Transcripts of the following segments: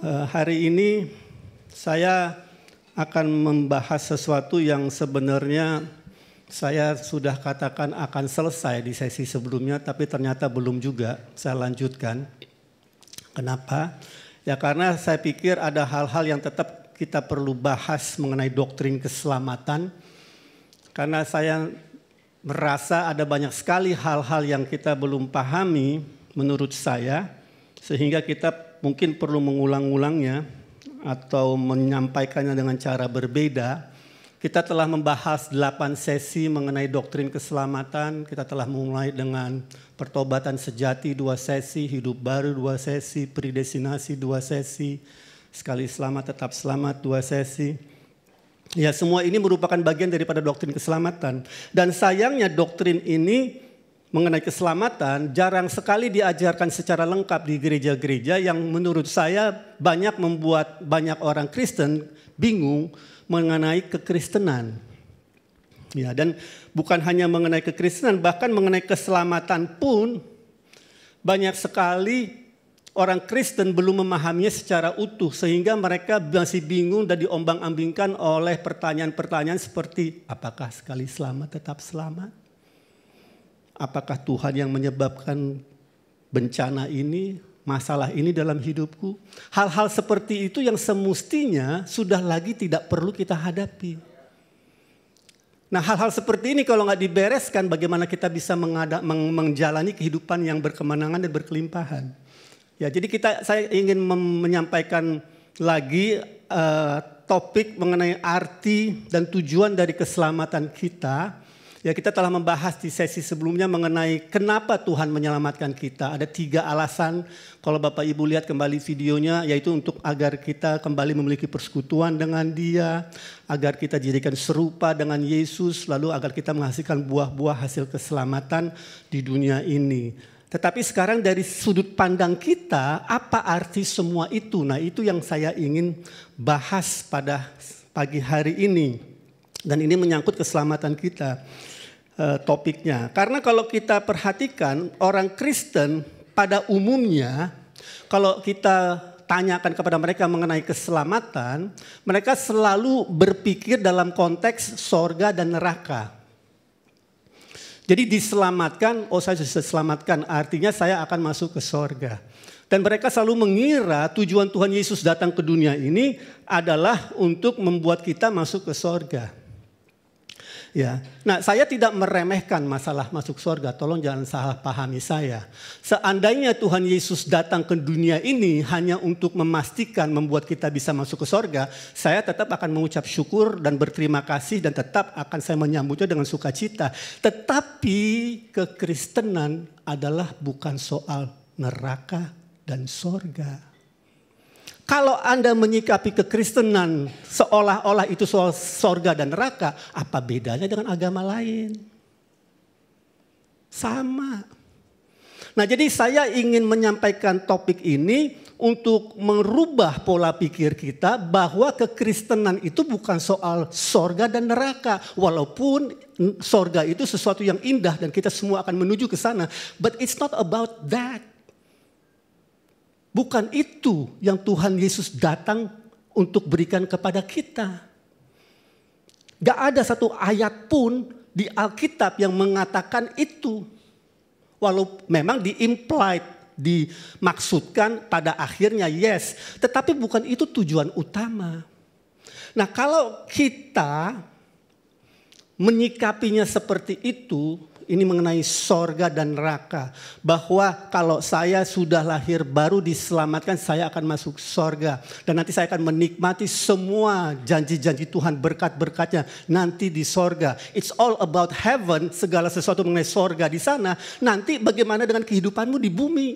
Hari ini saya akan membahas sesuatu yang sebenarnya saya sudah katakan akan selesai di sesi sebelumnya, tapi ternyata belum juga. Saya lanjutkan. Kenapa? Ya karena saya pikir ada hal-hal yang tetap kita perlu bahas mengenai doktrin keselamatan. Karena saya merasa ada banyak sekali hal-hal yang kita belum pahami menurut saya, sehingga kita mungkin perlu mengulang-ulangnya atau menyampaikannya dengan cara berbeda. Kita telah membahas 8 sesi mengenai doktrin keselamatan. Kita telah mulai dengan pertobatan sejati 2 sesi, hidup baru 2 sesi, predestinasi 2 sesi, sekali selamat tetap selamat 2 sesi. Ya, semua ini merupakan bagian daripada doktrin keselamatan. Dan sayangnya doktrin ini mengenai keselamatan jarang sekali diajarkan secara lengkap di gereja-gereja, yang menurut saya banyak membuat banyak orang Kristen bingung mengenai kekristenan. Ya, dan bukan hanya mengenai kekristenan, bahkan mengenai keselamatan pun banyak sekali orang Kristen belum memahaminya secara utuh, sehingga mereka masih bingung dan diombang-ambingkan oleh pertanyaan-pertanyaan seperti apakah sekali selamat tetap selamat? Apakah Tuhan yang menyebabkan bencana ini, masalah ini dalam hidupku? Hal-hal seperti itu yang semestinya sudah lagi tidak perlu kita hadapi. Nah, hal-hal seperti ini kalau nggak dibereskan, bagaimana kita bisa menjalani kehidupan yang berkemenangan dan berkelimpahan? Ya, jadi saya ingin menyampaikan lagi topik mengenai arti dan tujuan dari keselamatan kita. Ya, kita telah membahas di sesi sebelumnya mengenai kenapa Tuhan menyelamatkan kita. Ada 3 alasan, kalau Bapak Ibu lihat kembali videonya, yaitu untuk agar kita kembali memiliki persekutuan dengan Dia, agar kita dijadikan serupa dengan Yesus, lalu agar kita menghasilkan buah-buah hasil keselamatan di dunia ini. Tetapi sekarang dari sudut pandang kita, apa arti semua itu? Nah, itu yang saya ingin bahas pada pagi hari ini. Dan ini menyangkut keselamatan kita, topiknya. Karena kalau kita perhatikan, orang Kristen pada umumnya, kalau kita tanyakan kepada mereka mengenai keselamatan, mereka selalu berpikir dalam konteks sorga dan neraka. Jadi diselamatkan, oh saya sudah diselamatkan, artinya saya akan masuk ke sorga. Dan mereka selalu mengira tujuan Tuhan Yesus datang ke dunia ini adalah untuk membuat kita masuk ke sorga. Ya, nah saya tidak meremehkan masalah masuk surga, tolong jangan salah pahami saya. Seandainya Tuhan Yesus datang ke dunia ini hanya untuk memastikan membuat kita bisa masuk ke surga, saya tetap akan mengucap syukur dan berterima kasih dan tetap akan saya menyambutnya dengan sukacita. Tetapi kekristenan adalah bukan soal neraka dan surga. Kalau Anda menyikapi kekristenan seolah-olah itu soal sorga dan neraka, apa bedanya dengan agama lain? Sama. Nah, jadi saya ingin menyampaikan topik ini untuk merubah pola pikir kita bahwa kekristenan itu bukan soal sorga dan neraka. Walaupun sorga itu sesuatu yang indah dan kita semua akan menuju ke sana. But it's not about that. Bukan itu yang Tuhan Yesus datang untuk berikan kepada kita. Gak ada satu ayat pun di Alkitab yang mengatakan itu. Walau memang di-implied, dimaksudkan pada akhirnya yes. Tetapi bukan itu tujuan utama. Nah, kalau kita menyikapinya seperti itu, ini mengenai sorga dan neraka. Bahwa kalau saya sudah lahir baru diselamatkan, saya akan masuk sorga. Dan nanti saya akan menikmati semua janji-janji Tuhan, berkat-berkatnya nanti di sorga. It's all about heaven, segala sesuatu mengenai sorga di sana. Nanti bagaimana dengan kehidupanmu di bumi?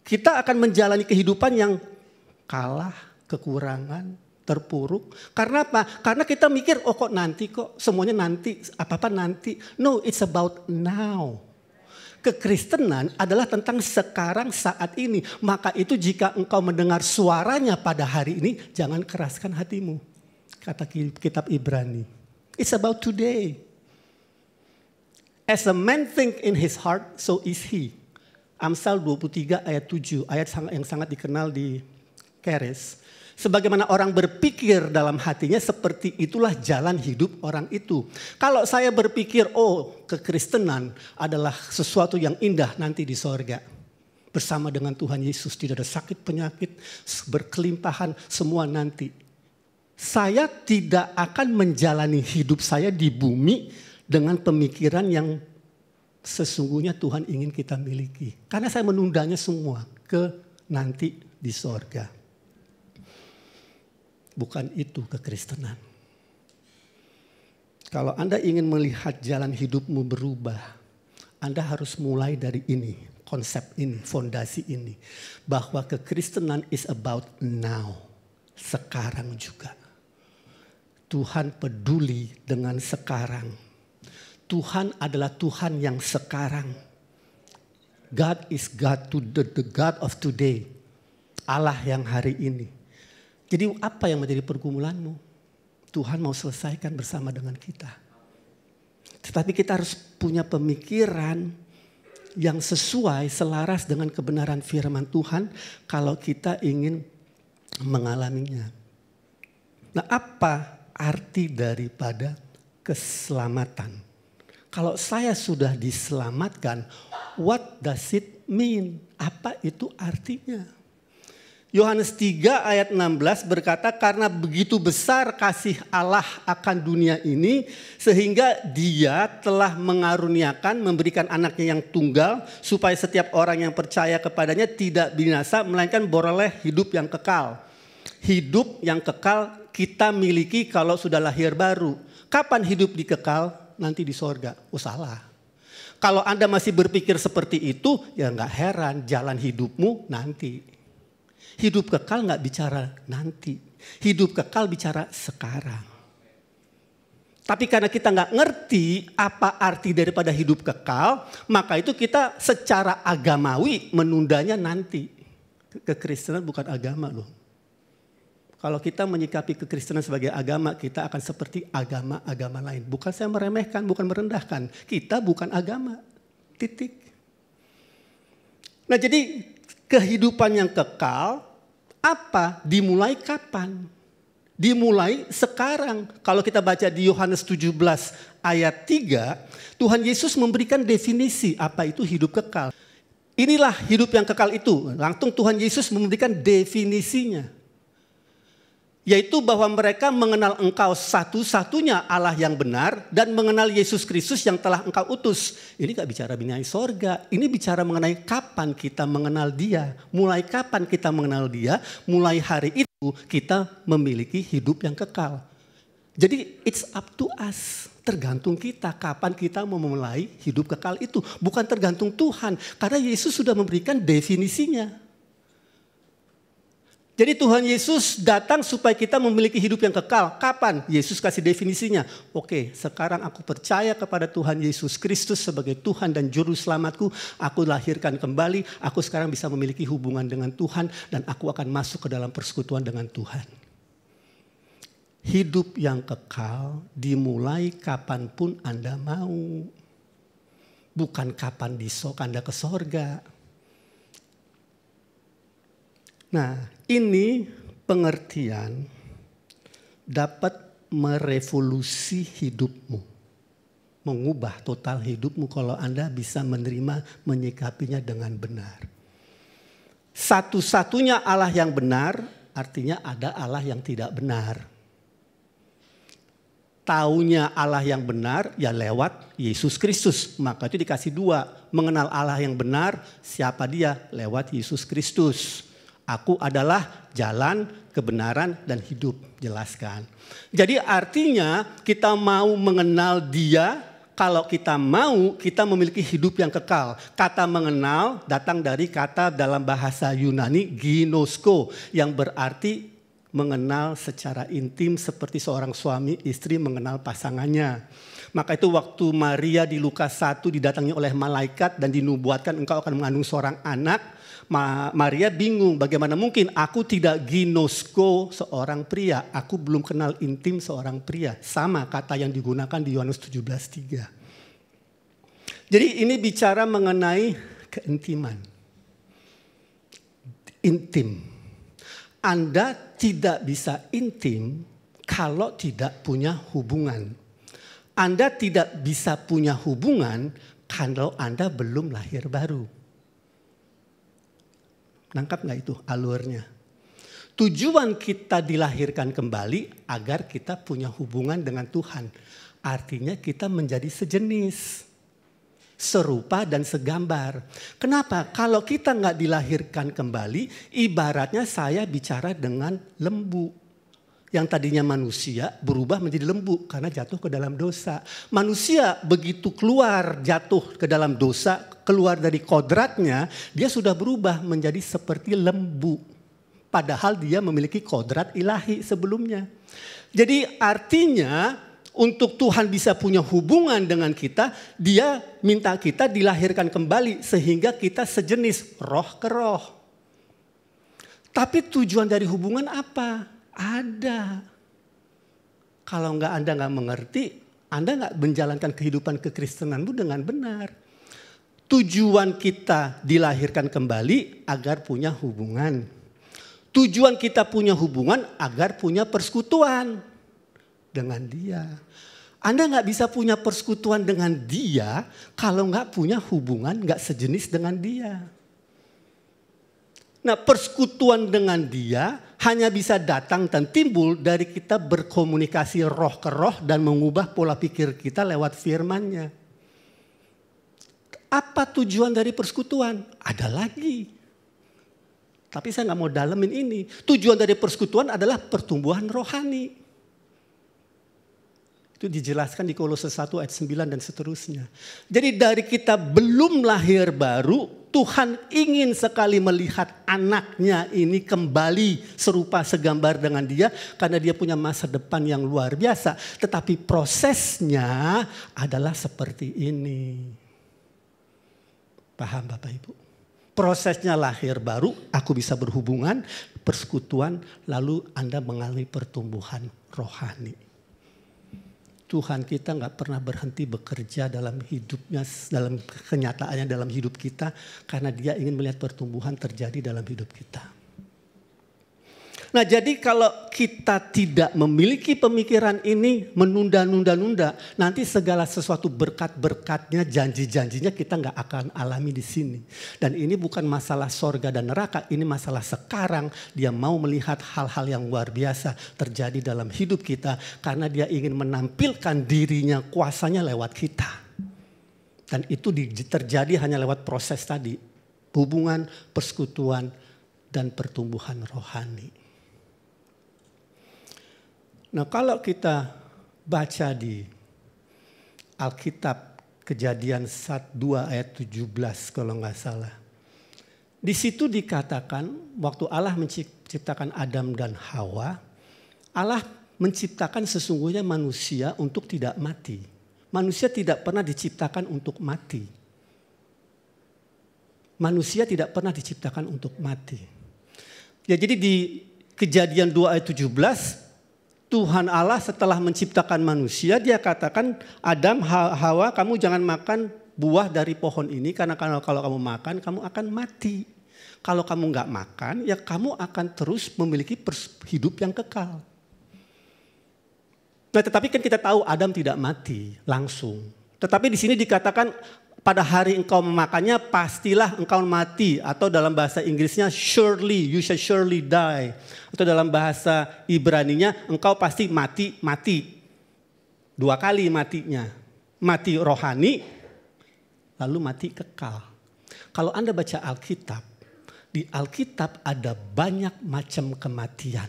Kita akan menjalani kehidupan yang kalah, kekurangan, terpuruk. Karena apa? Karena kita mikir, oh kok nanti, kok semuanya nanti, apa-apa nanti. No, it's about now. Kekristenan adalah tentang sekarang saat ini. Maka itu jika engkau mendengar suaranya pada hari ini, jangan keraskan hatimu. Kata kitab Ibrani. It's about today. As a man think in his heart, so is he. Amsal 23 ayat 7, ayat yang sangat dikenal di Keres. Sebagaimana orang berpikir dalam hatinya, seperti itulah jalan hidup orang itu. Kalau saya berpikir, kekristenan adalah sesuatu yang indah nanti di sorga. Bersama dengan Tuhan Yesus, tidak ada sakit penyakit, berkelimpahan, semua nanti. Saya tidak akan menjalani hidup saya di bumi dengan pemikiran yang sesungguhnya Tuhan ingin kita miliki. Karena saya menundanya semua ke nanti di sorga. Bukan itu kekristenan. Kalau Anda ingin melihat jalan hidupmu berubah, Anda harus mulai dari ini, konsep ini, fondasi ini. Bahwa kekristenan is about now, sekarang juga. Tuhan peduli dengan sekarang. Tuhan adalah Tuhan yang sekarang. God is God, the God of today. Allah yang hari ini. Jadi apa yang menjadi pergumulanmu? Tuhan mau selesaikan bersama dengan kita. Tetapi kita harus punya pemikiran yang sesuai, selaras dengan kebenaran firman Tuhan kalau kita ingin mengalaminya. Nah, apa arti daripada keselamatan? Kalau saya sudah diselamatkan, what does it mean? Apa itu artinya? Yohanes 3 ayat 16 berkata, karena begitu besar kasih Allah akan dunia ini, sehingga Dia telah mengaruniakan, memberikan anaknya yang tunggal, supaya setiap orang yang percaya kepadanya tidak binasa, melainkan beroleh hidup yang kekal. Hidup yang kekal kita miliki kalau sudah lahir baru. Kapan hidup dikekal? Nanti di sorga. Salah. Kalau Anda masih berpikir seperti itu, ya nggak heran jalan hidupmu nanti. Hidup kekal nggak bicara nanti. Hidup kekal bicara sekarang. Tapi karena kita nggak ngerti apa arti daripada hidup kekal, maka itu kita secara agamawi menundanya nanti. Kekristenan bukan agama loh. Kalau kita menyikapi kekristenan sebagai agama, kita akan seperti agama-agama lain. Bukan saya meremehkan, bukan merendahkan. Kita bukan agama. Titik. Nah, jadi kehidupan yang kekal apa? Dimulai kapan? Dimulai sekarang. Kalau kita baca di Yohanes 17 ayat 3, Tuhan Yesus memberikan definisi apa itu hidup kekal. Inilah hidup yang kekal itu. Langsung Tuhan Yesus memberikan definisinya. Yaitu bahwa mereka mengenal Engkau satu-satunya Allah yang benar dan mengenal Yesus Kristus yang telah Engkau utus. Ini gak bicara mengenai sorga, ini bicara mengenai kapan kita mengenal Dia. Mulai kapan kita mengenal Dia, mulai hari itu kita memiliki hidup yang kekal. Jadi it's up to us, tergantung kita kapan kita mau memulai hidup kekal itu. Bukan tergantung Tuhan, karena Yesus sudah memberikan definisinya. Jadi Tuhan Yesus datang supaya kita memiliki hidup yang kekal. Kapan? Yesus kasih definisinya. Oke, sekarang aku percaya kepada Tuhan Yesus Kristus sebagai Tuhan dan Juru Selamatku. Aku lahirkan kembali. Aku sekarang bisa memiliki hubungan dengan Tuhan. Dan aku akan masuk ke dalam persekutuan dengan Tuhan. Hidup yang kekal dimulai kapanpun Anda mau. Bukan kapan besok Anda ke sorga. Nah, ini pengertian dapat merevolusi hidupmu. Mengubah total hidupmu kalau Anda bisa menerima, menyikapinya dengan benar. Satu-satunya Allah yang benar, artinya ada Allah yang tidak benar. Taunya Allah yang benar, ya lewat Yesus Kristus. Maka itu dikasih dua. Mengenal Allah yang benar, siapa dia? Lewat Yesus Kristus. Aku adalah jalan, kebenaran, dan hidup. Jelaskan. Jadi artinya kita mau mengenal Dia. Kalau kita mau, kita memiliki hidup yang kekal. Kata mengenal datang dari kata dalam bahasa Yunani ginosko. Yang berarti mengenal secara intim seperti seorang suami istri mengenal pasangannya. Maka itu waktu Maria di Lukas 1 didatangi oleh malaikat dan dinubuatkan engkau akan mengandung seorang anak. Maria bingung, bagaimana mungkin aku tidak ginosko seorang pria. Aku belum kenal intim seorang pria. Sama kata yang digunakan di Yohanes 17:3. Jadi ini bicara mengenai keintiman. intim. Anda tidak bisa intim kalau tidak punya hubungan. Anda tidak bisa punya hubungan kalau Anda belum lahir baru. Nangkap nggak itu alurnya? Tujuan kita dilahirkan kembali agar kita punya hubungan dengan Tuhan. Artinya kita menjadi sejenis, serupa dan segambar. Kenapa? Kalau kita nggak dilahirkan kembali, ibaratnya saya bicara dengan lembu. Yang tadinya manusia berubah menjadi lembu karena jatuh ke dalam dosa. Manusia begitu keluar jatuh ke dalam dosa, keluar dari kodratnya, dia sudah berubah menjadi seperti lembu. Padahal dia memiliki kodrat ilahi sebelumnya. Jadi artinya untuk Tuhan bisa punya hubungan dengan kita, dia minta kita dilahirkan kembali sehingga kita sejenis roh ke roh. Tapi tujuan dari hubungan apa? Ada. Kalau Anda nggak mengerti, Anda nggak menjalankan kehidupan kekristenanmu dengan benar. Tujuan kita dilahirkan kembali agar punya hubungan. Tujuan kita punya hubungan agar punya persekutuan dengan dia. Anda nggak bisa punya persekutuan dengan dia kalau nggak punya hubungan, nggak sejenis dengan dia. Nah, persekutuan dengan dia hanya bisa datang dan timbul dari kita berkomunikasi roh ke roh dan mengubah pola pikir kita lewat firman-Nya. Apa tujuan dari persekutuan? Ada lagi. Tapi saya nggak mau dalemin ini. Tujuan dari persekutuan adalah pertumbuhan rohani. Itu dijelaskan di Kolose 1 ayat 9 dan seterusnya. Jadi dari kita belum lahir baru, Tuhan ingin sekali melihat anaknya ini kembali serupa segambar dengan dia. Karena dia punya masa depan yang luar biasa. Tetapi prosesnya adalah seperti ini. Paham Bapak Ibu? Prosesnya lahir baru, aku bisa berhubungan, persekutuan, lalu Anda mengalami pertumbuhan rohani. Tuhan kita nggak pernah berhenti bekerja dalam hidupnya, dalam kenyataannya dalam hidup kita. Karena dia ingin melihat pertumbuhan terjadi dalam hidup kita. Nah jadi kalau kita tidak memiliki pemikiran ini, menunda-nunda, nanti segala sesuatu berkat-berkatnya, janji-janjinya kita nggak akan alami di sini. Dan ini bukan masalah sorga dan neraka, ini masalah sekarang. Dia mau melihat hal-hal yang luar biasa terjadi dalam hidup kita. Karena dia ingin menampilkan dirinya, kuasanya lewat kita. Dan itu terjadi hanya lewat proses tadi. Hubungan, persekutuan, dan pertumbuhan rohani. Nah kalau kita baca di Alkitab Kejadian 2 ayat 17 kalau nggak salah. Di situ dikatakan waktu Allah menciptakan Adam dan Hawa, Allah menciptakan sesungguhnya manusia untuk tidak mati. Manusia tidak pernah diciptakan untuk mati. Manusia tidak pernah diciptakan untuk mati. Ya jadi di Kejadian 2 ayat 17, Tuhan Allah setelah menciptakan manusia, dia katakan, Adam, Hawa, kamu jangan makan buah dari pohon ini karena kalau kamu makan, kamu akan mati. Kalau kamu nggak makan, ya kamu akan terus memiliki hidup yang kekal. Nah, tetapi kan kita tahu Adam tidak mati langsung. Tetapi di sini dikatakan pada hari engkau memakannya pastilah engkau mati. Atau dalam bahasa Inggrisnya surely, you shall surely die. Atau dalam bahasa Ibraninya engkau pasti mati. 2 kali matinya. Mati rohani, lalu mati kekal. Kalau Anda baca Alkitab, di Alkitab ada banyak macam kematian.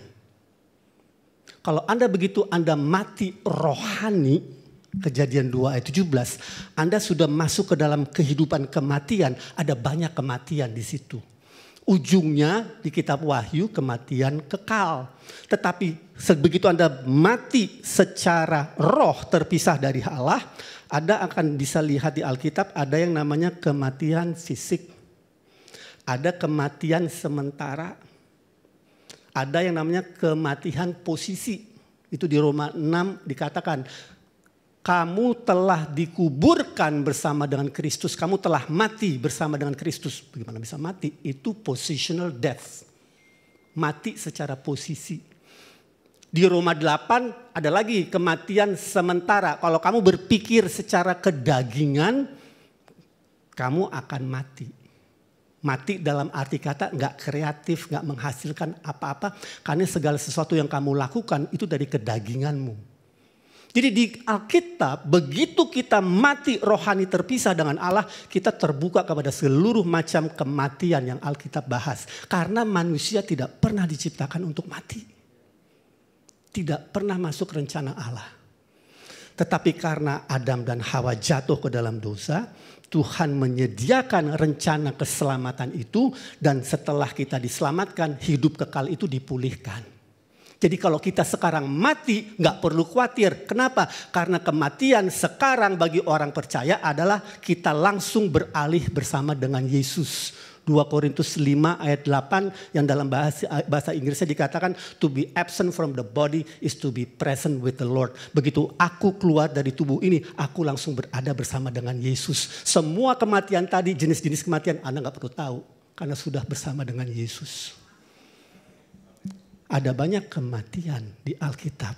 Kalau begitu Anda mati rohani, Kejadian 2 ayat 17, Anda sudah masuk ke dalam kehidupan kematian. Ada banyak kematian di situ. Ujungnya di kitab Wahyu kematian kekal. Tetapi begitu Anda mati secara roh terpisah dari Allah, Anda akan bisa lihat di Alkitab ada yang namanya kematian fisik. Ada kematian sementara. Ada yang namanya kematian posisi. Itu di Roma 6 dikatakan. kamu telah dikuburkan bersama dengan Kristus. Kamu telah mati bersama dengan Kristus. Bagaimana bisa mati? Itu positional death. Mati secara posisi. Di Roma 8 ada lagi kematian sementara. Kalau kamu berpikir secara kedagingan, kamu akan mati. Mati dalam arti kata gak kreatif, gak menghasilkan apa-apa. Karena segala sesuatu yang kamu lakukan itu dari kedaginganmu. Jadi di Alkitab begitu kita mati rohani terpisah dengan Allah, kita terbuka kepada seluruh macam kematian yang Alkitab bahas. Karena manusia tidak pernah diciptakan untuk mati. Tidak pernah masuk rencana Allah. Tetapi karena Adam dan Hawa jatuh ke dalam dosa, Tuhan menyediakan rencana keselamatan itu, dan setelah kita diselamatkan, hidup kekal itu dipulihkan. Jadi kalau kita sekarang mati, gak perlu khawatir. Kenapa? Karena kematian sekarang bagi orang percaya adalah kita langsung beralih bersama dengan Yesus. 2 Korintus 5 ayat 8 yang dalam bahasa Inggrisnya dikatakan to be absent from the body is to be present with the Lord. Begitu aku keluar dari tubuh ini, aku langsung berada bersama dengan Yesus. Semua kematian tadi, jenis-jenis kematian Anda gak perlu tahu karena sudah bersama dengan Yesus. Ada banyak kematian di Alkitab,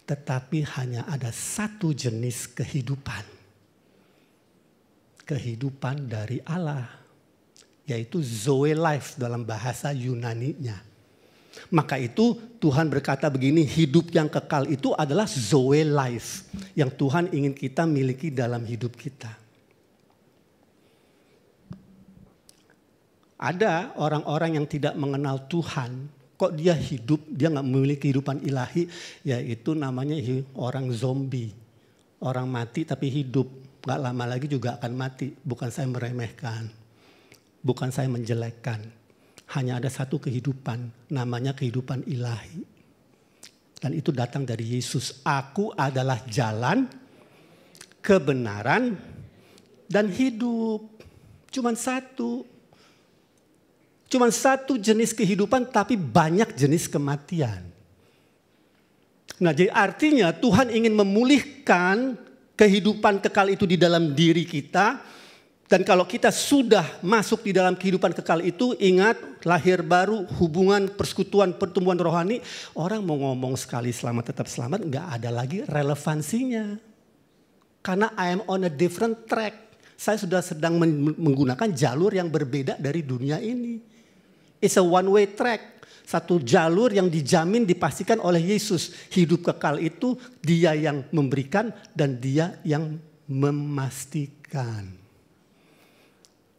tetapi hanya ada satu jenis kehidupan. Kehidupan dari Allah, yaitu Zoe life dalam bahasa Yunani-nya. Maka itu Tuhan berkata begini, hidup yang kekal itu adalah Zoe life yang Tuhan ingin kita miliki dalam hidup kita. Ada orang-orang yang tidak mengenal Tuhan. Kok dia hidup, dia gak memiliki kehidupan ilahi, yaitu namanya orang zombie. Orang mati tapi hidup, gak lama lagi juga akan mati. Bukan saya meremehkan, bukan saya menjelekkan. Hanya ada satu kehidupan, namanya kehidupan ilahi. Dan itu datang dari Yesus. Aku adalah jalan, kebenaran, dan hidup. Cuman satu. Cuma satu jenis kehidupan tapi banyak jenis kematian. Nah, jadi artinya Tuhan ingin memulihkan kehidupan kekal itu di dalam diri kita. Dan kalau kita sudah masuk di dalam kehidupan kekal itu, ingat lahir baru, hubungan, persekutuan, pertumbuhan rohani. Orang mau ngomong sekali selamat tetap selamat, gak ada lagi relevansinya. Karena I am on a different track. Saya sudah sedang menggunakan jalur yang berbeda dari dunia ini. It's a one way track. Satu jalur yang dijamin dipastikan oleh Yesus. Hidup kekal itu dia yang memberikan dan dia yang memastikan.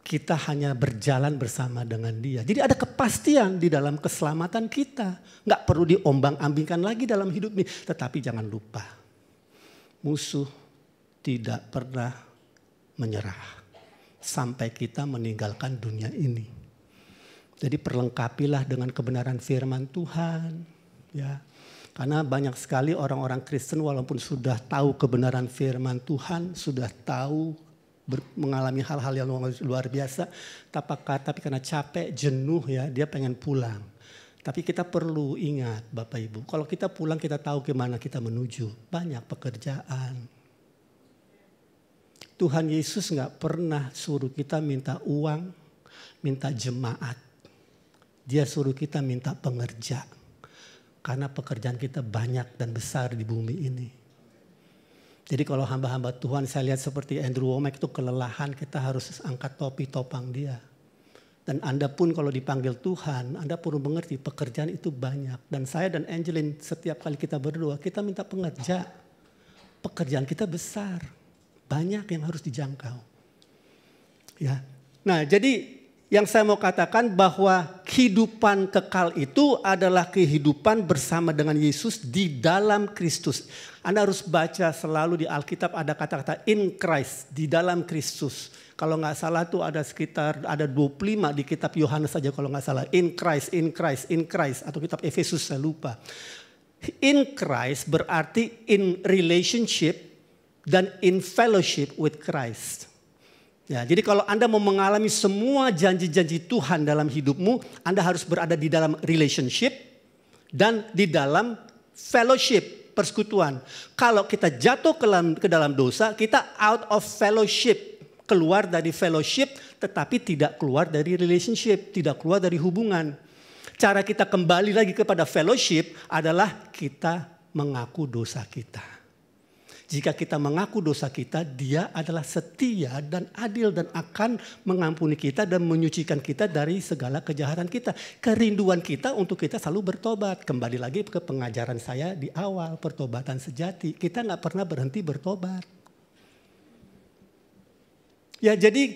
Kita hanya berjalan bersama dengan dia. Jadi ada kepastian di dalam keselamatan kita. Gak perlu diombang-ambingkan lagi dalam hidup ini. Tetapi jangan lupa. Musuh tidak pernah menyerah. Sampai kita meninggalkan dunia ini. Jadi perlengkapilah dengan kebenaran firman Tuhan. Ya. Karena banyak sekali orang-orang Kristen walaupun sudah tahu kebenaran firman Tuhan, sudah tahu mengalami hal-hal yang luar biasa, tapi karena capek, jenuh ya, dia pengen pulang. Tapi kita perlu ingat Bapak Ibu, kalau kita pulang kita tahu kemana kita menuju. Banyak pekerjaan. Tuhan Yesus gak pernah suruh kita minta uang, minta jemaat. Dia suruh kita minta pengerja. Karena pekerjaan kita banyak dan besar di bumi ini. Jadi kalau hamba-hamba Tuhan saya lihat seperti Andrew Wommack itu kelelahan, kita harus angkat topi topang dia. Dan Anda pun kalau dipanggil Tuhan, Anda perlu mengerti pekerjaan itu banyak. Dan saya dan Angeline setiap kali kita berdoa, kita minta pengerja. Pekerjaan kita besar, banyak yang harus dijangkau. Ya. Nah jadi yang saya mau katakan bahwa kehidupan kekal itu adalah kehidupan bersama dengan Yesus di dalam Kristus. Anda harus baca selalu di Alkitab ada kata-kata in Christ, di dalam Kristus. Kalau nggak salah tuh ada sekitar 25 di kitab Yohanes saja kalau nggak salah. In Christ, in Christ, in Christ. Atau kitab Efesus saya lupa. In Christ berarti in relationship dan in fellowship with Christ. Ya, jadi kalau Anda mau mengalami semua janji-janji Tuhan dalam hidupmu, Anda harus berada di dalam relationship dan di dalam fellowship. persekutuan. Kalau kita jatuh ke dalam dosa, kita out of fellowship. Keluar dari fellowship, tetapi tidak keluar dari relationship, tidak keluar dari hubungan. Cara kita kembali lagi kepada fellowship adalah kita mengaku dosa kita. Jika kita mengaku dosa kita, Dia adalah setia dan adil dan akan mengampuni kita dan menyucikan kita dari segala kejahatan kita. Kerinduan kita untuk kita selalu bertobat. Kembali lagi ke pengajaran saya di awal, pertobatan sejati. Kita nggak pernah berhenti bertobat. Ya, jadi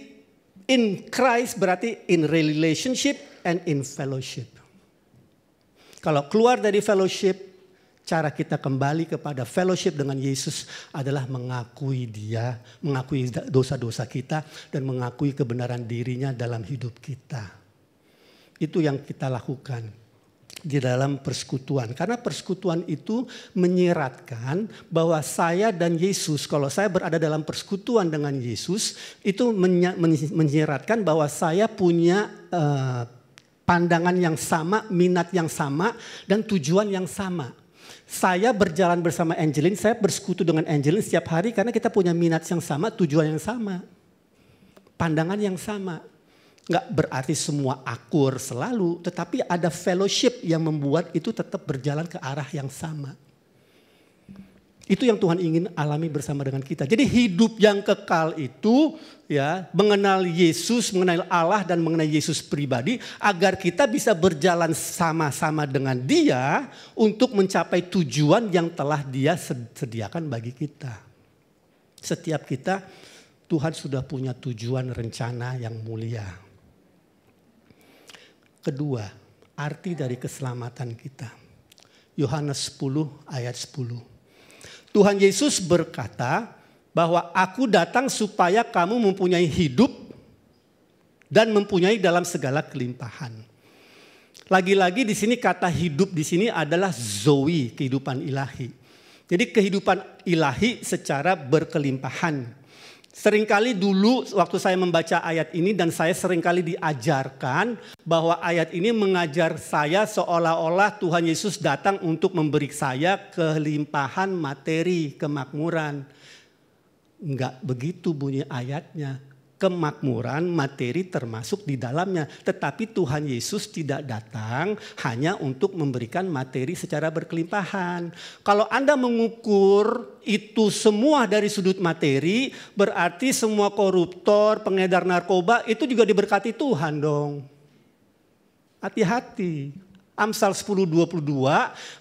in Christ berarti in relationship and in fellowship. Kalau keluar dari fellowship, cara kita kembali kepada fellowship dengan Yesus adalah mengakui Dia, mengakui dosa-dosa kita, dan mengakui kebenaran dirinya dalam hidup kita. Itu yang kita lakukan di dalam persekutuan. Karena persekutuan itu menyiratkan bahwa saya dan Yesus, kalau saya berada dalam persekutuan dengan Yesus, itu menyiratkan bahwa saya punya pandangan yang sama, minat yang sama, dan tujuan yang sama. Saya berjalan bersama Angeline, saya bersekutu dengan Angeline setiap hari karena kita punya minat yang sama, tujuan yang sama. Pandangan yang sama. Nggak berarti semua akur selalu, tetapi ada fellowship yang membuat itu tetap berjalan ke arah yang sama. Itu yang Tuhan ingin alami bersama dengan kita. Jadi hidup yang kekal itu ya mengenal Yesus, mengenal Allah dan mengenal Yesus pribadi agar kita bisa berjalan sama-sama dengan Dia untuk mencapai tujuan yang telah Dia sediakan bagi kita. Setiap kita Tuhan sudah punya tujuan rencana yang mulia. Kedua, arti dari keselamatan kita. Yohanes 10 ayat 10. Tuhan Yesus berkata bahwa aku datang supaya kamu mempunyai hidup dan mempunyai dalam segala kelimpahan. Lagi-lagi di sini kata hidup di sini adalah zoe, kehidupan ilahi. Jadi kehidupan ilahi secara berkelimpahan. Seringkali dulu waktu saya membaca ayat ini dan saya seringkali diajarkan bahwa ayat ini mengajar saya seolah-olah Tuhan Yesus datang untuk memberi saya kelimpahan materi, kemakmuran. Enggak begitu bunyi ayatnya. Kemakmuran materi termasuk di dalamnya. Tetapi Tuhan Yesus tidak datang hanya untuk memberikan materi secara berkelimpahan. Kalau Anda mengukur itu semua dari sudut materi, berarti semua koruptor, pengedar narkoba itu juga diberkati Tuhan dong. Hati-hati. Amsal 10:22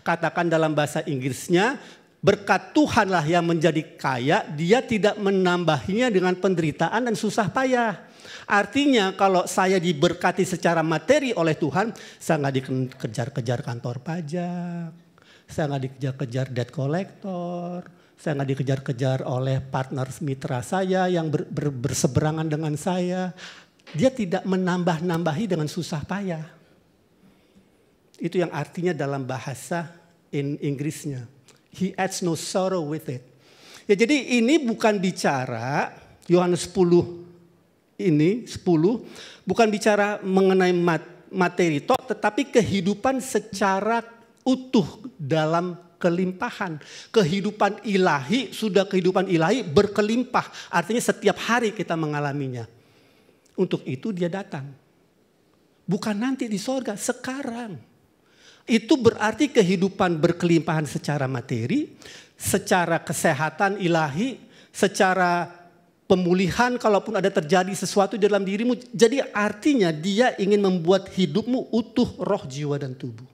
katakan dalam bahasa Inggrisnya, berkat Tuhanlah yang menjadi kaya, Dia tidak menambahinya dengan penderitaan dan susah payah. Artinya kalau saya diberkati secara materi oleh Tuhan, saya nggak dikejar-kejar kantor pajak, saya nggak dikejar-kejar debt collector, saya nggak dikejar-kejar oleh partner mitra saya yang berseberangan dengan saya. Dia tidak menambah-nambahi dengan susah payah. Itu yang artinya dalam bahasa Inggrisnya. He adds no sorrow with it. Ya, jadi ini bukan bicara Yohanes 10 bukan bicara mengenai materi tok, tetapi kehidupan secara utuh dalam kelimpahan. Kehidupan ilahi, sudah kehidupan ilahi berkelimpah. Artinya setiap hari kita mengalaminya. Untuk itu Dia datang. Bukan nanti di sorga, sekarang. Itu berarti kehidupan berkelimpahan secara materi, secara kesehatan ilahi, secara pemulihan kalaupun ada terjadi sesuatu dalam dirimu. Jadi artinya Dia ingin membuat hidupmu utuh roh, jiwa dan tubuh.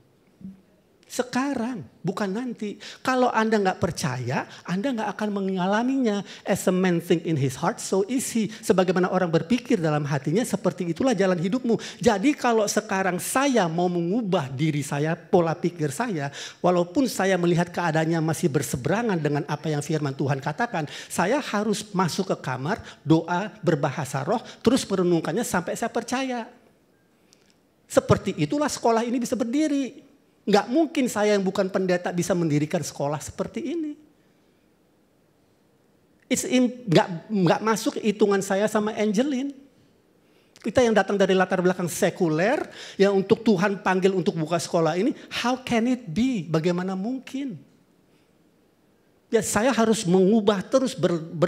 Sekarang, bukan nanti. Kalau Anda nggak percaya, Anda nggak akan mengalaminya. As a man think in his heart, so is he. Sebagaimana orang berpikir dalam hatinya, seperti itulah jalan hidupmu. Jadi kalau sekarang saya mau mengubah diri saya, pola pikir saya, walaupun saya melihat keadaannya masih berseberangan dengan apa yang firman Tuhan katakan, saya harus masuk ke kamar, doa, berbahasa roh, terus merenungkannya sampai saya percaya. Seperti itulah sekolah ini bisa berdiri. Nggak mungkin saya yang bukan pendeta bisa mendirikan sekolah seperti ini. Nggak masuk hitungan saya sama Angeline. Kita yang datang dari latar belakang sekuler, yang untuk Tuhan panggil untuk buka sekolah ini, how can it be? Bagaimana mungkin? Ya saya harus mengubah terus,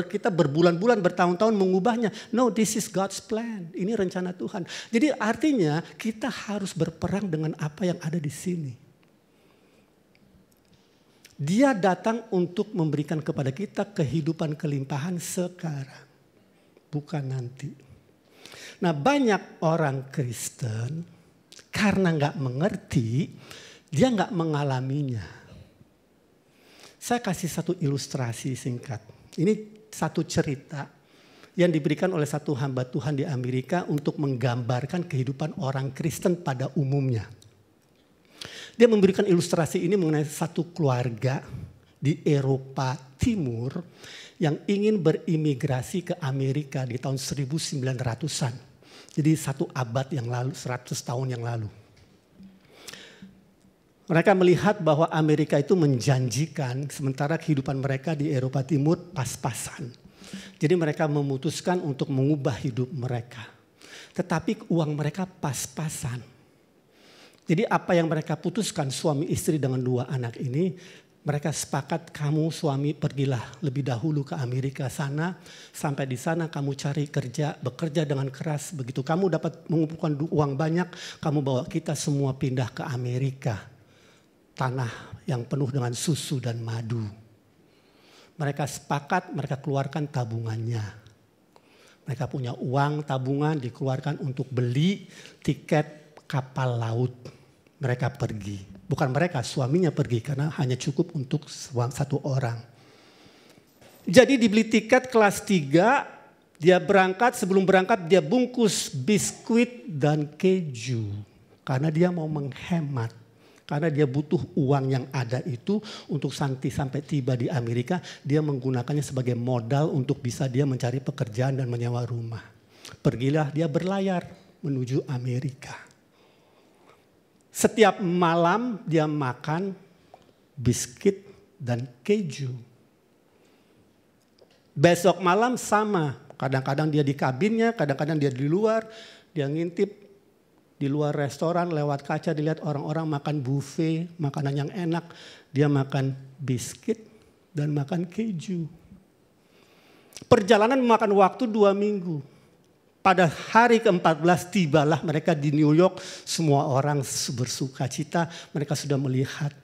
kita berbulan-bulan, bertahun-tahun mengubahnya. No, this is God's plan. Ini rencana Tuhan. Jadi artinya kita harus berperang dengan apa yang ada di sini. Dia datang untuk memberikan kepada kita kehidupan kelimpahan sekarang. Bukan nanti. Nah banyak orang Kristen karena gak mengerti, dia gak mengalaminya. Saya kasih satu ilustrasi singkat. Ini satu cerita yang diberikan oleh satu hamba Tuhan di Amerika untuk menggambarkan kehidupan orang Kristen pada umumnya. Dia memberikan ilustrasi ini mengenai satu keluarga di Eropa Timur yang ingin berimigrasi ke Amerika di tahun 1900-an. Jadi satu abad yang lalu, 100 tahun yang lalu. Mereka melihat bahwa Amerika itu menjanjikan sementara kehidupan mereka di Eropa Timur pas-pasan. Jadi mereka memutuskan untuk mengubah hidup mereka. Tetapi uang mereka pas-pasan. Jadi apa yang mereka putuskan suami istri dengan 2 anak ini, mereka sepakat kamu suami pergilah lebih dahulu ke Amerika sana. Sampai di sana kamu cari kerja, bekerja dengan keras. Begitu kamu dapat mengumpulkan uang banyak, kamu bawa kita semua pindah ke Amerika. Tanah yang penuh dengan susu dan madu. Mereka sepakat, mereka keluarkan tabungannya. Mereka punya uang tabungan dikeluarkan untuk beli tiket kapal laut. Mereka pergi. Bukan mereka, suaminya pergi karena hanya cukup untuk satu orang. Jadi dibeli tiket kelas 3, dia berangkat, sebelum berangkat dia bungkus biskuit dan keju. Karena dia mau menghemat. Karena dia butuh uang yang ada itu untuk sampai tiba di Amerika. Dia menggunakannya sebagai modal untuk bisa dia mencari pekerjaan dan menyewa rumah. Pergilah dia berlayar menuju Amerika. Setiap malam dia makan biskuit dan keju. Besok malam sama. Kadang-kadang dia di kabinnya, kadang-kadang dia di luar. Dia ngintip. Di luar restoran lewat kaca dilihat orang-orang makan buffet, makanan yang enak. Dia makan biskuit dan makan keju. Perjalanan memakan waktu 2 minggu. Pada hari ke-14 tibalah mereka di New York. Semua orang bersuka cita. Mereka sudah melihat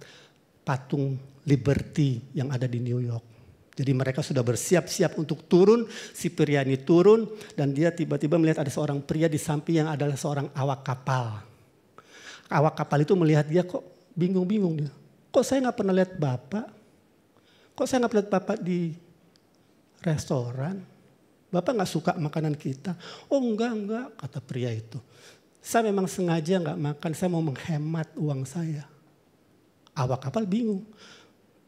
patung Liberty yang ada di New York. Jadi mereka sudah bersiap-siap untuk turun, si pria ini turun dan dia tiba-tiba melihat ada seorang pria di samping yang adalah seorang awak kapal. Awak kapal itu melihat dia kok bingung-bingung dia. Kok saya gak pernah lihat Bapak? Kok saya gak pernah lihat Bapak di restoran? Bapak gak suka makanan kita? Oh enggak kata pria itu. Saya memang sengaja gak makan, saya mau menghemat uang saya. Awak kapal bingung.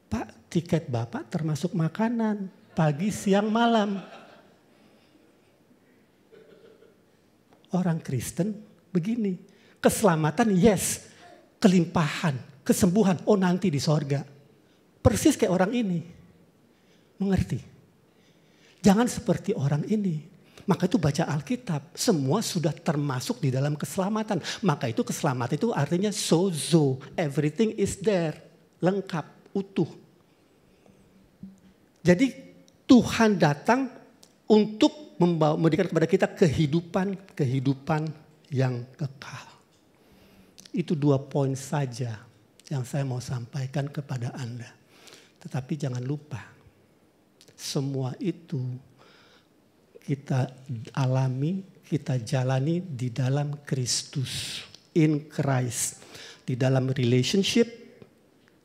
Pak, tiket Bapak termasuk makanan pagi, siang, malam. Orang Kristen begini, keselamatan yes, kelimpahan, kesembuhan, oh nanti di sorga. Persis kayak orang ini, mengerti? Jangan seperti orang ini. Maka itu baca Alkitab, semua sudah termasuk di dalam keselamatan. Maka itu keselamatan itu artinya sozo, everything is there, lengkap. Utuh. Jadi Tuhan datang untuk memberikan kepada kita kehidupan yang kekal. Itu 2 poin saja yang saya mau sampaikan kepada Anda. Tetapi jangan lupa, semua itu kita alami, kita jalani di dalam Kristus, in Christ, di dalam relationship,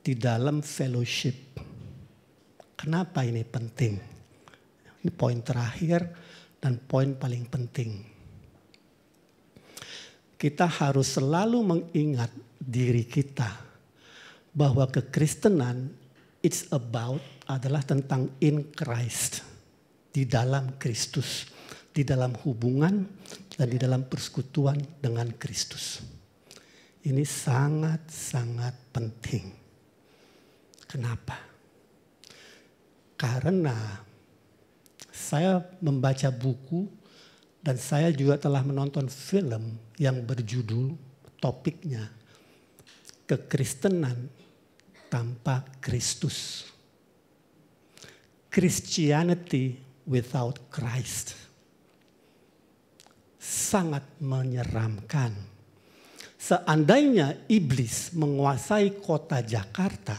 di dalam fellowship. Kenapa ini penting? Ini poin terakhir dan poin paling penting. Kita harus selalu mengingat diri kita bahwa kekristenan adalah tentang in Christ, di dalam Kristus, di dalam hubungan dan di dalam persekutuan dengan Kristus. Ini sangat-sangat penting. Kenapa? Karena saya membaca buku dan saya juga telah menonton film yang berjudul topiknya Kekristenan Tanpa Kristus. Christianity without Christ. Sangat menyeramkan. Seandainya iblis menguasai kota Jakarta,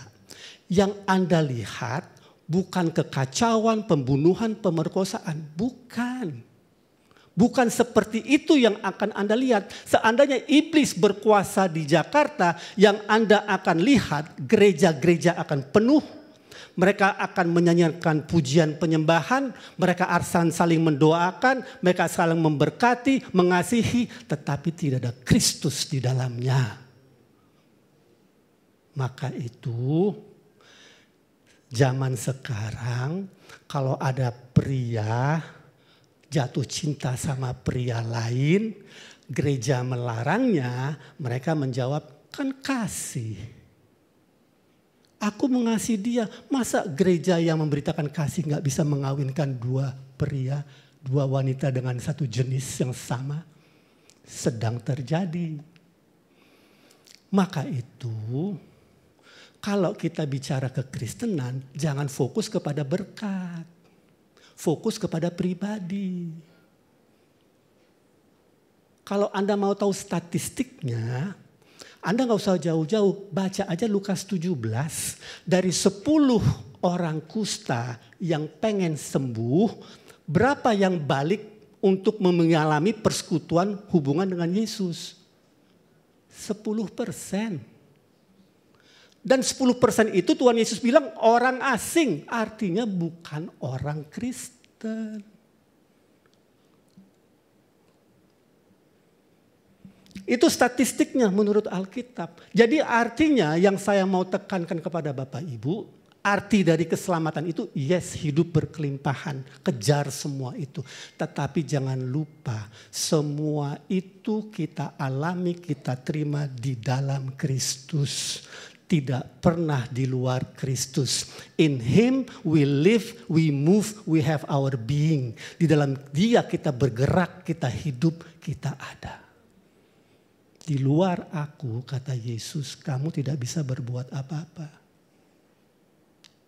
yang Anda lihat bukan kekacauan, pembunuhan, pemerkosaan. Bukan. Bukan seperti itu yang akan Anda lihat. Seandainya iblis berkuasa di Jakarta, yang Anda akan lihat gereja-gereja akan penuh. Mereka akan menyanyikan pujian penyembahan, mereka akan saling mendoakan, mereka saling memberkati, mengasihi, tetapi tidak ada Kristus di dalamnya. Maka itu zaman sekarang kalau ada pria jatuh cinta sama pria lain, gereja melarangnya, mereka menjawab, kan kasih. Aku mengasihi dia, masa gereja yang memberitakan kasih gak bisa mengawinkan dua pria, dua wanita dengan satu jenis yang sama? Sedang terjadi. Maka itu, kalau kita bicara kekristenan, jangan fokus kepada berkat. Fokus kepada pribadi. Kalau Anda mau tahu statistiknya, Anda gak usah jauh-jauh, baca aja Lukas 17. Dari 10 orang kusta yang pengen sembuh, berapa yang balik untuk mengalami persekutuan hubungan dengan Yesus? 10%. Dan 10% itu Tuhan Yesus bilang orang asing, artinya bukan orang Kristen. Itu statistiknya menurut Alkitab. Jadi artinya yang saya mau tekankan kepada Bapak Ibu, arti dari keselamatan itu yes, hidup berkelimpahan, kejar semua itu. Tetapi jangan lupa semua itu kita alami, kita terima di dalam Kristus. Tidak pernah di luar Kristus. In Him we live, we move, we have our being. Di dalam Dia kita bergerak, kita hidup, kita ada. Di luar aku, kata Yesus, kamu tidak bisa berbuat apa-apa.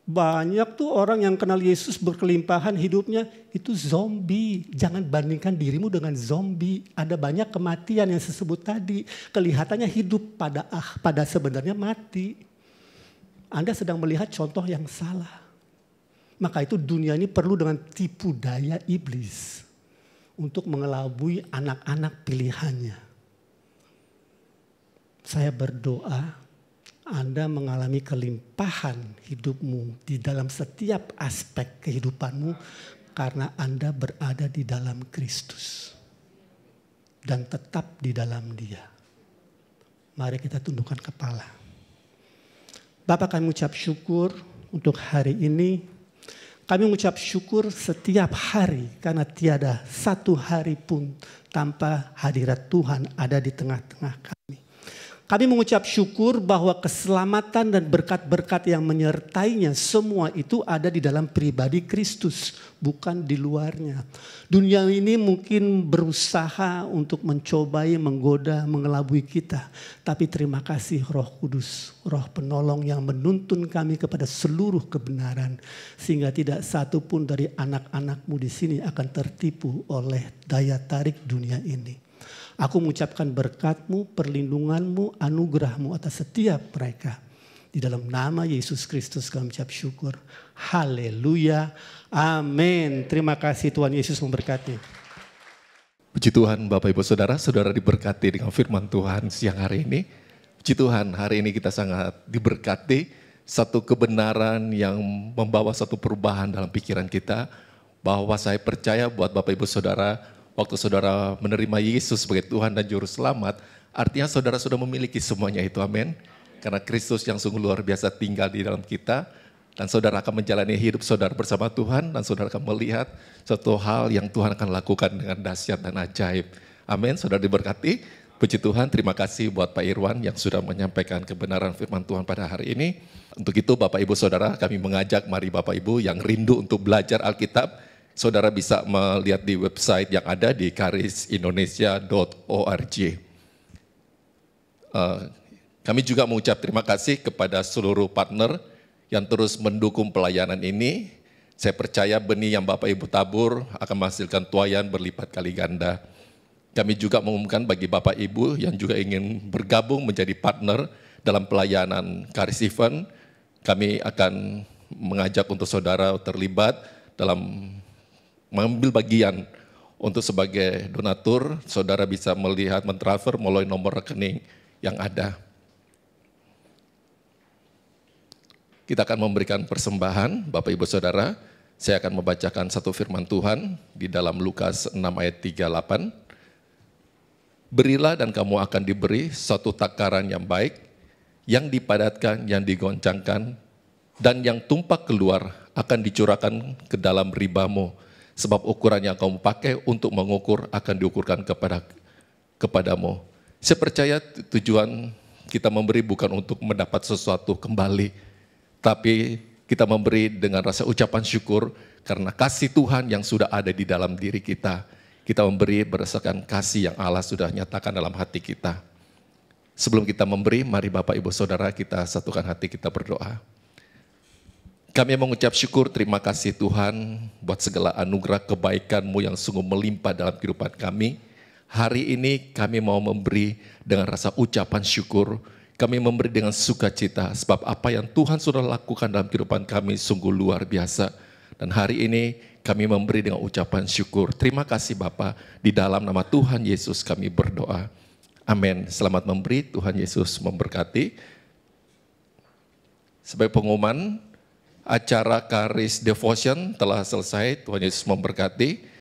Banyak tuh orang yang kenal Yesus berkelimpahan hidupnya itu zombie. Jangan bandingkan dirimu dengan zombie. Ada banyak kematian yang saya sebut tadi. Kelihatannya hidup pada sebenarnya mati. Anda sedang melihat contoh yang salah. Maka itu dunia ini perlu dengan tipu daya iblis. Untuk mengelabui anak-anak pilihannya. Saya berdoa Anda mengalami kelimpahan hidupmu di dalam setiap aspek kehidupanmu karena Anda berada di dalam Kristus dan tetap di dalam Dia. Mari kita tundukkan kepala. Bapak, kami ucap syukur untuk hari ini. Kami mengucap syukur setiap hari karena tiada satu hari pun tanpa hadirat Tuhan ada di tengah-tengah kami. Kami mengucap syukur bahwa keselamatan dan berkat-berkat yang menyertainya semua itu ada di dalam pribadi Kristus, bukan di luarnya. Dunia ini mungkin berusaha untuk mencobai, menggoda, mengelabui kita. Tapi terima kasih Roh Kudus, Roh Penolong yang menuntun kami kepada seluruh kebenaran. Sehingga tidak satu pun dari anak-anakmu di sini akan tertipu oleh daya tarik dunia ini. Aku mengucapkan berkat-Mu, perlindungan-Mu, anugerah-Mu atas setiap mereka. Di dalam nama Yesus Kristus kami ucap syukur. Haleluya. Amin. Terima kasih, Tuhan Yesus memberkati. Puji Tuhan Bapak Ibu Saudara, saudara diberkati dengan firman Tuhan siang hari ini. Puji Tuhan, hari ini kita sangat diberkati. Satu kebenaran yang membawa satu perubahan dalam pikiran kita. Bahwa saya percaya buat Bapak Ibu Saudara, waktu saudara menerima Yesus sebagai Tuhan dan Juru Selamat, artinya saudara sudah memiliki semuanya itu, amin. Karena Kristus yang sungguh luar biasa tinggal di dalam kita, dan saudara akan menjalani hidup saudara bersama Tuhan, dan saudara akan melihat suatu hal yang Tuhan akan lakukan dengan dahsyat dan ajaib. Amin, saudara diberkati. Puji Tuhan, terima kasih buat Pak Irwan yang sudah menyampaikan kebenaran firman Tuhan pada hari ini. Untuk itu Bapak Ibu Saudara, kami mengajak mari Bapak Ibu yang rindu untuk belajar Alkitab, saudara bisa melihat di website yang ada di karisindonesia.org. Kami juga mengucap terima kasih kepada seluruh partner yang terus mendukung pelayanan ini. Saya percaya benih yang Bapak Ibu tabur akan menghasilkan tuaian berlipat kali ganda. Kami juga mengumumkan bagi Bapak Ibu yang juga ingin bergabung menjadi partner dalam pelayanan Karis Event, kami akan mengajak untuk saudara terlibat dalam mengambil bagian untuk sebagai donatur, saudara bisa melihat mentransfer melalui nomor rekening yang ada. Kita akan memberikan persembahan, Bapak Ibu Saudara. Saya akan membacakan satu firman Tuhan di dalam Lukas 6 ayat 38. Berilah dan kamu akan diberi suatu takaran yang baik, yang dipadatkan, yang digoncangkan, dan yang tumpah keluar akan dicurahkan ke dalam ribamu. Sebab ukuran yang kamu pakai untuk mengukur akan diukurkan kepadamu. Saya percaya tujuan kita memberi bukan untuk mendapat sesuatu kembali, tapi kita memberi dengan rasa ucapan syukur karena kasih Tuhan yang sudah ada di dalam diri kita. Kita memberi berdasarkan kasih yang Allah sudah nyatakan dalam hati kita. Sebelum kita memberi, mari Bapak Ibu Saudara kita satukan hati kita berdoa. Kami mengucap syukur, terima kasih Tuhan buat segala anugerah kebaikan-Mu yang sungguh melimpah dalam kehidupan kami. Hari ini kami mau memberi dengan rasa ucapan syukur. Kami memberi dengan sukacita sebab apa yang Tuhan sudah lakukan dalam kehidupan kami sungguh luar biasa. Dan hari ini kami memberi dengan ucapan syukur. Terima kasih Bapa, di dalam nama Tuhan Yesus kami berdoa. Amin. Selamat memberi, Tuhan Yesus memberkati. Sebagai pengumuman, acara Karis Devotion telah selesai, Tuhan Yesus memberkati.